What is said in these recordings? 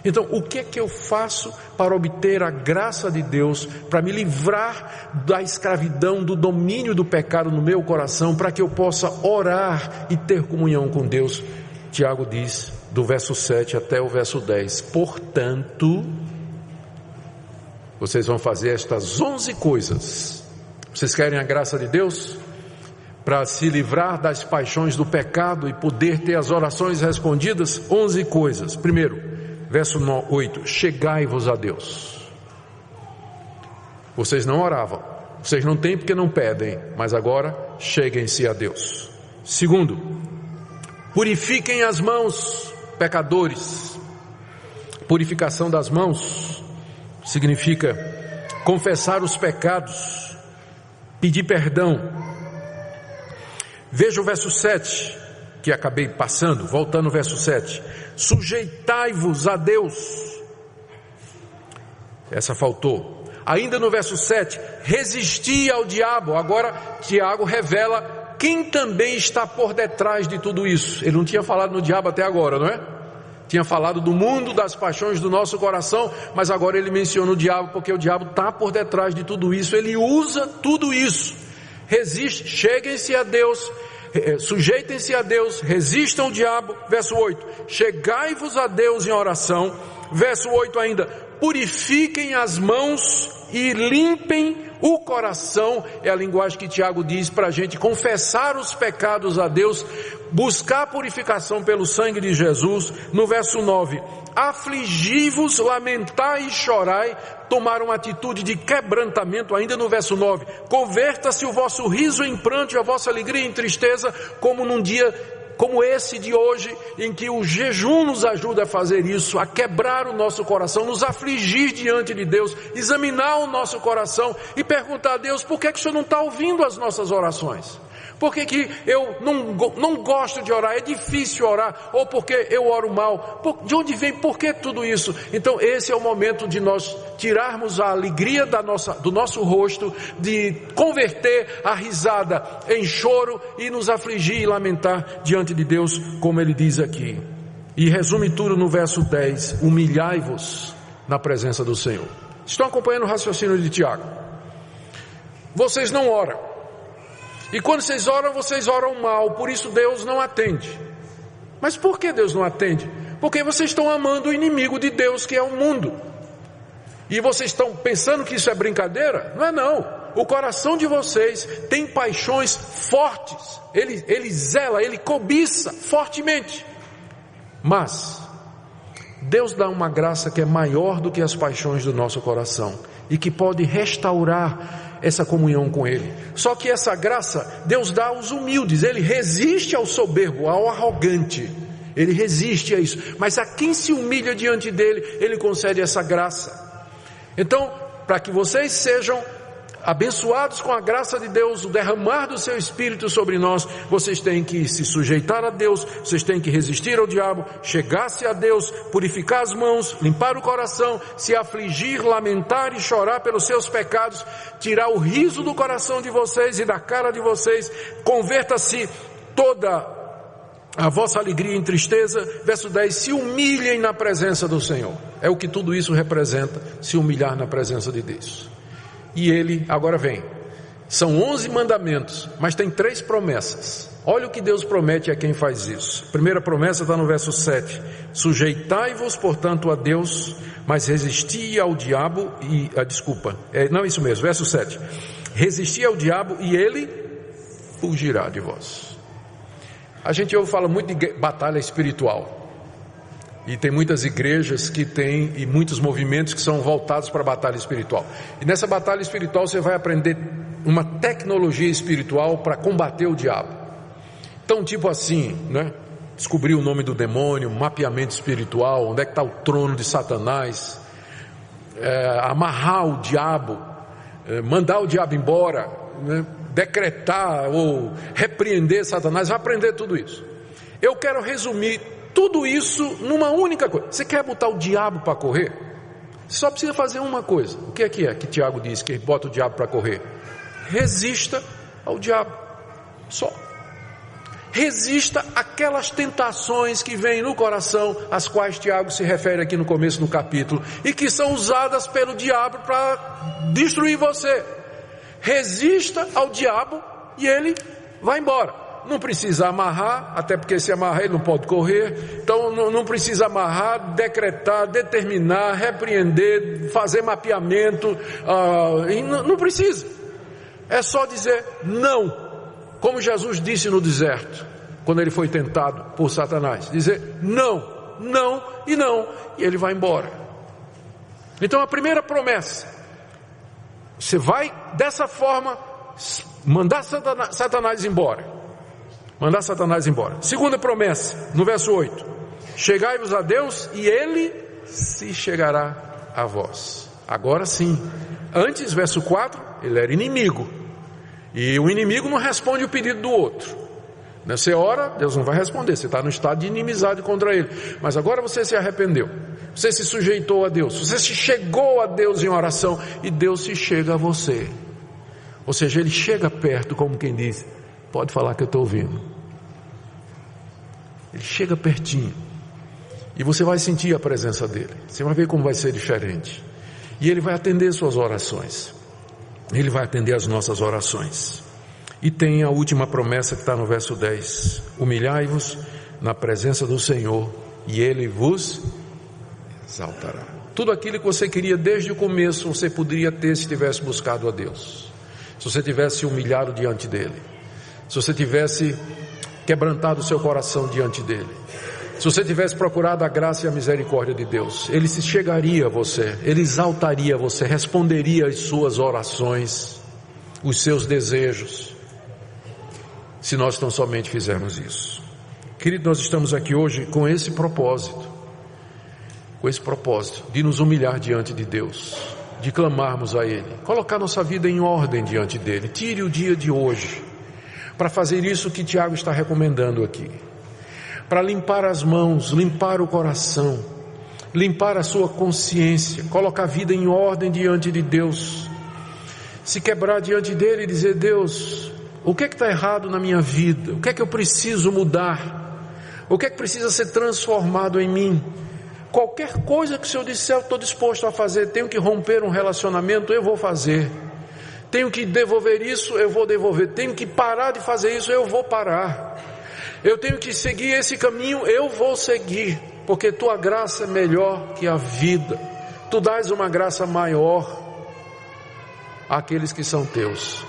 Então, o que é que eu faço para obter a graça de Deus, para me livrar da escravidão, do domínio do pecado no meu coração, para que eu possa orar e ter comunhão com Deus? Tiago diz, do verso 7 até o verso 10, portanto, vocês vão fazer estas 11 coisas. Vocês querem a graça de Deus? Para se livrar das paixões do pecado e poder ter as orações respondidas? 11 coisas. Primeiro, verso 8, chegai-vos a Deus. Vocês não oravam, vocês não têm porque não pedem, mas agora cheguem-se a Deus. Segundo, purifiquem as mãos, pecadores. Purificação das mãos significa confessar os pecados, pedir perdão. Veja o verso 7, que acabei passando, voltando ao verso 7. Sujeitai-vos a Deus. Essa faltou. Ainda no verso 7, resisti ao diabo. Agora Tiago revela quem também está por detrás de tudo isso. Ele não tinha falado no diabo até agora, não é? Tinha falado do mundo, das paixões do nosso coração, mas agora ele menciona o diabo, porque o diabo está por detrás de tudo isso. Ele usa tudo isso. Resiste, cheguem-se a Deus, sujeitem-se a Deus, resistam ao diabo. Verso 8, chegai-vos a Deus em oração. Verso 8 ainda, purifiquem as mãos e limpem o coração. É a linguagem que Tiago diz para a gente confessar os pecados a Deus, buscar purificação pelo sangue de Jesus. No verso 9, afligi-vos, lamentai e chorai. Tomar uma atitude de quebrantamento. Ainda no verso 9, converta-se o vosso riso em pranto e a vossa alegria em tristeza, como num dia como esse de hoje, em que o jejum nos ajuda a fazer isso, a quebrar o nosso coração, nos afligir diante de Deus, examinar o nosso coração e perguntar a Deus, por que o Senhor não está ouvindo as nossas orações? Por que eu não gosto de orar? É difícil orar, ou porque eu oro mal? De onde vem? Por que tudo isso? Então esse é o momento de nós tirarmos a alegria do nosso rosto, de converter a risada em choro e nos afligir e lamentar diante de Deus, como ele diz aqui. E resume tudo no verso 10, humilhai-vos na presença do Senhor. Estão acompanhando o raciocínio de Tiago? Vocês não oram. E quando vocês oram mal, por isso Deus não atende. Mas por que Deus não atende? Porque vocês estão amando o inimigo de Deus, que é o mundo. E vocês estão pensando que isso é brincadeira? Não é não. O coração de vocês tem paixões fortes. Ele zela, ele cobiça fortemente. Mas Deus dá uma graça que é maior do que as paixões do nosso coração e que pode restaurar essa comunhão com Ele. Só que essa graça Deus dá aos humildes. Ele resiste ao soberbo, ao arrogante. Ele resiste a isso. Mas a quem se humilha diante dele, Ele concede essa graça. Então, para que vocês sejam abençoados com a graça de Deus, o derramar do seu Espírito sobre nós, vocês têm que se sujeitar a Deus, vocês têm que resistir ao diabo, chegar-se a Deus, purificar as mãos, limpar o coração, se afligir, lamentar e chorar pelos seus pecados, tirar o riso do coração de vocês e da cara de vocês, converta-se toda a vossa alegria em tristeza. Verso 10, se humilhem na presença do Senhor. É o que tudo isso representa, se humilhar na presença de Deus. E ele, agora vem, são 11 mandamentos, mas tem 3 promessas. Olha o que Deus promete a quem faz isso. A primeira promessa está no verso 7, sujeitai-vos portanto a Deus, mas resisti ao diabo isso mesmo, verso 7, resisti ao diabo e ele fugirá de vós. A gente fala muito de batalha espiritual. E tem muitas igrejas que têm, e muitos movimentos que são voltados para a batalha espiritual. E nessa batalha espiritual você vai aprender uma tecnologia espiritual para combater o diabo. Então, tipo assim, né? Descobrir o nome do demônio, mapeamento espiritual, onde é que está o trono de Satanás, amarrar o diabo, mandar o diabo embora, né? Decretar ou repreender Satanás, vai aprender tudo isso. Eu quero resumir tudo isso numa única coisa. Você quer botar o diabo para correr? Você só precisa fazer uma coisa. O que é que Tiago diz que bota o diabo para correr? Resista ao diabo. Só. Resista àquelas tentações que vêm no coração, às quais Tiago se refere aqui no começo do capítulo, e que são usadas pelo diabo para destruir você. Resista ao diabo e ele vai embora. Não precisa amarrar, até porque se amarrar ele não pode correr. Então não precisa amarrar, decretar, determinar, repreender, fazer mapeamento, não precisa. É só dizer não. Como Jesus disse no deserto, quando ele foi tentado por Satanás, dizer não, não e não, e ele vai embora. Então a primeira promessa, você vai dessa forma mandar Satanás embora. Mandar Satanás embora. Segunda promessa, no verso 8, chegai-vos a Deus e Ele se chegará a vós. Agora sim, antes, verso 4, ele era inimigo. E o inimigo não responde o pedido do outro. Você ora, Deus não vai responder, você está no estado de inimizade contra ele. Mas agora você se arrependeu, você se sujeitou a Deus, você se chegou a Deus em oração, e Deus se chega a você. Ou seja, ele chega perto, como quem diz, pode falar que eu estou ouvindo. Ele chega pertinho, e você vai sentir a presença dele, você vai ver como vai ser diferente. E ele vai atender suas orações. Ele vai atender as nossas orações. E tem a última promessa que está no verso 10. Humilhai-vos na presença do Senhor e Ele vos exaltará. Tudo aquilo que você queria desde o começo, você poderia ter se tivesse buscado a Deus. Se você tivesse humilhado diante dele. Se você tivesse quebrantado o seu coração diante dele. Se você tivesse procurado a graça e a misericórdia de Deus, Ele se chegaria a você, Ele exaltaria você, responderia às suas orações, os seus desejos, se nós tão somente fizermos isso. Querido, nós estamos aqui hoje com esse propósito de nos humilhar diante de Deus, de clamarmos a Ele, colocar nossa vida em ordem diante dEle. Tire o dia de hoje para fazer isso que Tiago está recomendando aqui. Para limpar as mãos, limpar o coração, limpar a sua consciência, colocar a vida em ordem diante de Deus, se quebrar diante dele e dizer: Deus, o que é que está errado na minha vida? O que é que eu preciso mudar? O que é que precisa ser transformado em mim? Qualquer coisa que o Senhor disser, eu estou disposto a fazer. Tenho que romper um relacionamento, eu vou fazer. Tenho que devolver isso, eu vou devolver. Tenho que parar de fazer isso, eu vou parar. Eu tenho que seguir esse caminho, eu vou seguir, porque tua graça é melhor que a vida. Tu dás uma graça maior àqueles que são teus.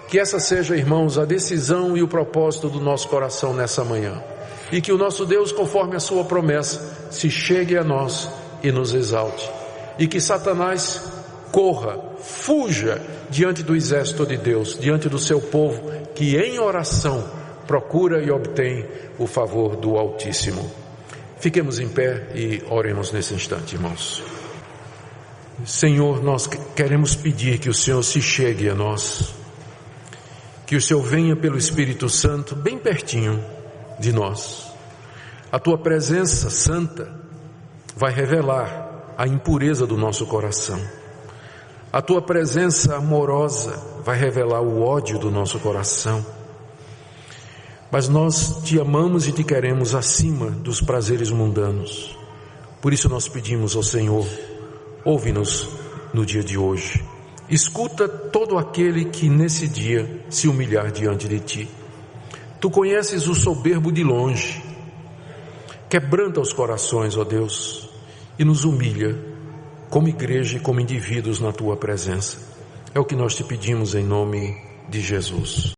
Que essa seja, irmãos, a decisão e o propósito do nosso coração nessa manhã. E que o nosso Deus, conforme a sua promessa, se chegue a nós e nos exalte. E que Satanás corra, fuja diante do exército de Deus, diante do seu povo, que em oração procura e obtém o favor do Altíssimo. Fiquemos em pé e oremos nesse instante, irmãos. Senhor, nós queremos pedir que o Senhor se chegue a nós, que o Senhor venha pelo Espírito Santo bem pertinho de nós. A tua presença santa vai revelar a impureza do nosso coração. A tua presença amorosa vai revelar o ódio do nosso coração. Mas nós te amamos e te queremos acima dos prazeres mundanos. Por isso nós pedimos ao Senhor, ouve-nos no dia de hoje. Escuta todo aquele que nesse dia se humilhar diante de ti. Tu conheces o soberbo de longe. Quebranta os corações, ó Deus, e nos humilha como igreja e como indivíduos na tua presença. É o que nós te pedimos em nome de Jesus.